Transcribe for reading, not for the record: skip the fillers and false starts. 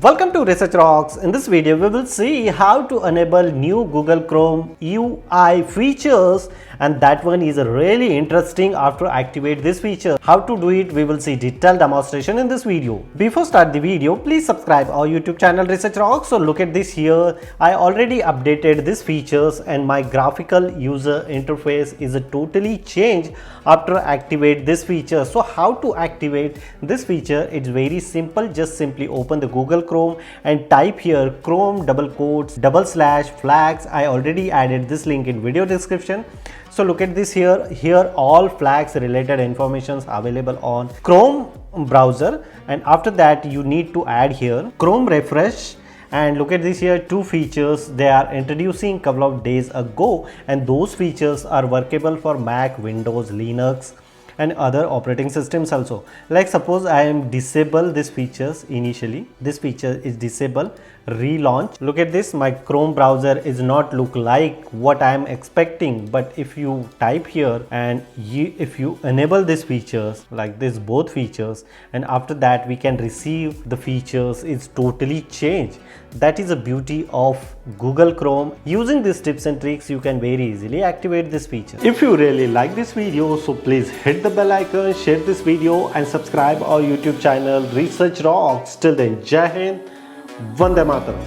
Welcome to Research Rocks. In this video, we will see how to enable new Google Chrome UI features, and that one is really interesting after activate this feature. How to do it, we will see detailed demonstration in this video. Before start the video, please subscribe our YouTube channel Research Rocks. So look at this here. I already updated these features and my graphical user interface is totally changed after activate this feature. So how to activate this feature? It's very simple. Just simply open the Google Chrome and type here Chrome / flags. I already added this link in video description. So look at this here all flags related informations available on Chrome browser, and after that you need to add here Chrome refresh. And look at this here, two features they are introducing couple of days ago, and those features are workable for Mac, Windows, Linux and other operating systems also. Like suppose I am disable these features initially, this feature is disable, relaunch. Look at this, my Chrome browser is not look like what I am expecting, but if you type here and if you enable these features like this, both features, and after that we can receive the features is totally changed. That is the beauty of Google Chrome. Using these tips and tricks, you can very easily activate this feature. If you really like this video, so please hit the bell icon, share this video and subscribe our YouTube channel Research Rocks. Till then, Jai Hind, Vande Mataram.